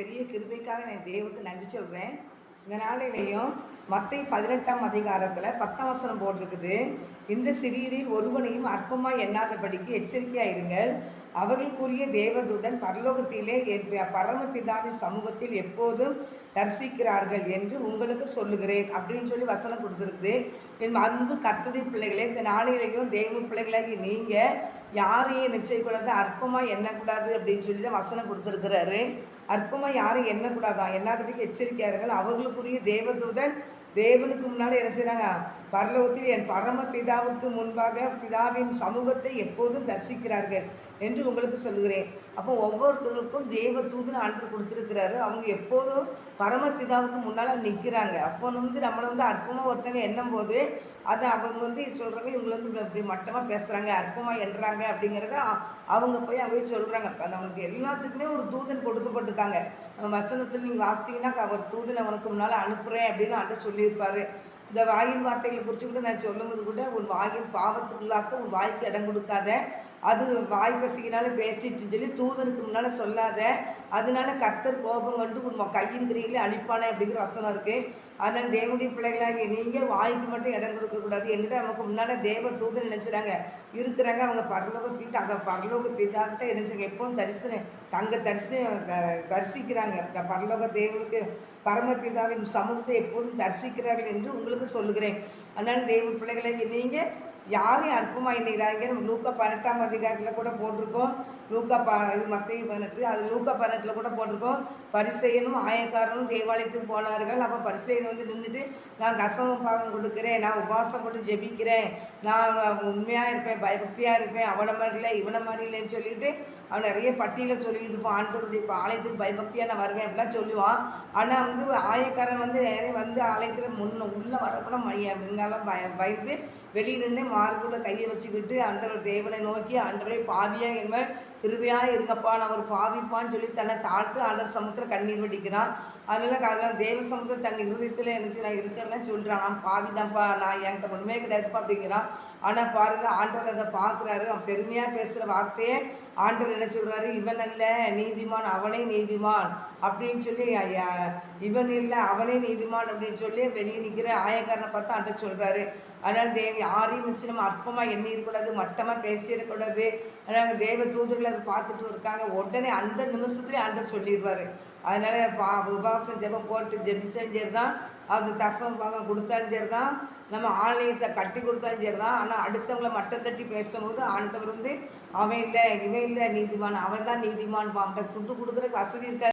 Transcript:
பெரிய கிருபைக்காக நான் தேவனுக்கு நன்றி சொல்கிறேன். இந்த நாளிலேயும் மத்தேயு 18ஆம் அதிகாரத்தில் 10ஆம் வசனம் போட்டிருக்குது. இந்த சிறியரில் ஒருவனையும் அற்பமாய் எண்ணாதபடிக்கு எச்சரிக்கையாக இருங்கள். அவர்களுக்குரிய தேவதூதன் பரலோகத்திலே என் பரமபிதாவின் சமூகத்தில் எப்போதும் தரிசிக்கிறார்கள் என்று உங்களுக்கு சொல்லுகிறேன் அப்படின்னு சொல்லி வசனம் கொடுத்துருக்குது. என் அன்பு கர்த்தருடைய பிள்ளைகளே, இந்த நாளிலேயும் தேவ பிள்ளைகளாகி நீங்கள் யாரையும் நிச்சயக்கூடாது, அற்பமாக எண்ணக்கூடாது அப்படின்னு சொல்லி தான் வசனம் கொடுத்துருக்கிறாரு. அற்பமாக யாரும் எண்ணக்கூடாதான், எண்ணாதபடிக்கு எச்சரிக்கையார்கள். அவர்களுக்குரிய தேவதூதன் தேவனுக்கு முன்னால் என்ன செய்கிறாங்க, பரலோகத்தில் என் பரம பிதாவுக்கு முன்பாக பிதாவின் சமூகத்தை எப்போதும் தரிசிக்கிறார்கள் என்று உங்களுக்கு சொல்லுகிறேன். அப்போ ஒவ்வொருத்தருக்கும் தேவ தூதன் ஆண்டு கொடுத்துருக்கிறாரு. அவங்க எப்போதும் பரம பிதாவுக்கு முன்னால் நிற்கிறாங்க. அப்போ நம்மளை அற்பமாக ஒருத்தங்க எண்ணும் போது அதை அவங்க சொல்கிறாங்க, இவங்க இப்படி மட்டமாக பேசுகிறாங்க, அற்பமாக எண்ணுறாங்க அப்படிங்கிறத அவங்க போய் அவங்க சொல்கிறாங்க. நம்மளுக்கு எல்லாத்துக்குமே ஒரு தூதன் கொடுக்கப்பட்டிருக்காங்க. வசனத்தில் நீங்கள் வாசித்தீங்கன்னா அவர் தூதனை அவனுக்கு முன்னால் அனுப்புகிறேன் அப்படின்னு ஆண்டு சொல்லியிருப்பாரு. இந்த வாயின் வார்த்தைகளை குறித்து கூட நான் சொல்லும்போது கூட, உன் வாயின் பாவத்துக்குள்ளாக்க உன் வாய்க்கு இடம் கொடுக்காத, அது வாய் பசிக்கினால பேசிட்டு சொல்லி தூதனுக்கு முன்னால் சொல்லாத, அதனால கர்த்தர் கோபம் கொண்டு உன் கையின் கிரியிலே அழிப்பானே அப்படிங்கிற வசனம் இருக்குது. அதனால் தேவனுடைய பிள்ளைகளாகி நீங்கள் வாய்க்கு மட்டும் இடம் கொடுக்கக்கூடாது. என்கிட்ட நமக்கு முன்னால் தேவ தூதன் நினைச்சுறாங்க இருக்கிறாங்க. அவங்க பரலோக பிதாக்கிட்ட நினைச்சாங்க எப்பவும் தரிசிக்கிறாங்க. பரலோக தேவனுக்கு பரமபிதாவின் சமூகத்தை எப்போதும் தரிசிக்கிறார்கள் என்று உங்களுக்கு சொல்லுகிறேன். அதனால் தேவ பிள்ளைகளை நீங்கள் யாரையும் அற்பமாக எண்ணுகிறாங்க. லூக்கா 18ஆம் அதிகாரத்தில் கூட போட்டிருக்கோம். இது மத்தேயு 18, அது லூக்கா 18 கூட போட்டிருக்கோம். பரிசேயனும் ஆயக்காரனும் தேவாலயத்துக்கு போனார்கள். அப்போ பரிசேயன் நின்றுட்டு, நான் தசம பாகம் கொடுக்குறேன், நான் உபவாசம் போட்டு ஜெபிக்கிறேன், நான் உண்மையாக இருப்பேன், பயபக்தியாக இருப்பேன், அவனை மாதிரி இல்லை இவனை மாதிரி இல்லைன்னு சொல்லிட்டு அவன் நிறைய பட்டியலை சொல்லிட்டு இருப்பான். ஆண்டவருடைய ஆலயத்துக்கு பயபக்தியாக நான் வருவேன் அப்படிலாம் சொல்லுவான். ஆனால் ஆயக்காரன் நேரே ஆலயத்தில் உள்ளே வரக்கூட வெங்காயம் பயந்து வெளியிருந்து மார்புல கையை வச்சுக்கிட்டு ஆண்டவர் தேவனை நோக்கி, ஆண்டவரை பாவியாக என் மேல் கிருபையாக இருங்கப்பா, நான் ஒரு பாவிப்பான்னு சொல்லி தன்னை தாழ்த்து ஆண்டவர் சமுத்திரம் கண்ணீர் வடிக்கிறான். அதனால் தேவ சமுத்திரம் தன் இருதயத்தில் நினச்சி நான் இருக்கிறதெல்லாம் சொல்கிறான், நான் பாவிதான்ப்பா, நான் என்கிட்ட ஒன்றுமே கிடையாதுப்பா அப்படிங்கிறான். ஆனால் பாருங்கள், ஆண்டவர் அதை பார்க்குறாரு. அவன் பெருமையாக பேசுகிற வார்த்தையே ஆண்டவர் என்ன சொல்கிறாரு, இவன் அல்ல நீதிமான், அவனே நீதிமான் அப்படின்னு சொல்லி, இவன் இல்லை அவனே நீதிமான் அப்படின்னு சொல்லி வெளியே நிற்கிற ஆயக்காரனை பார்த்து ஆண்டவர் சொல்கிறாரு. அதனால் யாரையும் வச்சு நம்ம அற்பமாக எண்ணிடக்கூடாது, மட்டமாக பேசிடக்கூடாது. அதனால் தேவ தூதர்கள் அதை பார்த்துட்டு இருக்காங்க. உடனே அந்த நிமிஷத்துலேயே ஆண்டவர் சொல்லிடுவார். அதனால் உபவாசம் ஜெபம் போட்டு ஜெபிச்சாலும் சரி தான், அது தசம பாகம் கொடுத்தாலும் சரி தான், நம்ம ஆலயத்தை கட்டி கொடுத்தாலும் சரி தான். ஆனால் அடுத்தவங்களை மட்டம் தட்டி பேசும்போது ஆண்டவர் அவன் இல்லை இவன் இல்லை நீதிமான், அவன் தான் நீதிமான், அவன்கிட்ட துட்டு கொடுக்குற வசதி இருக்காது.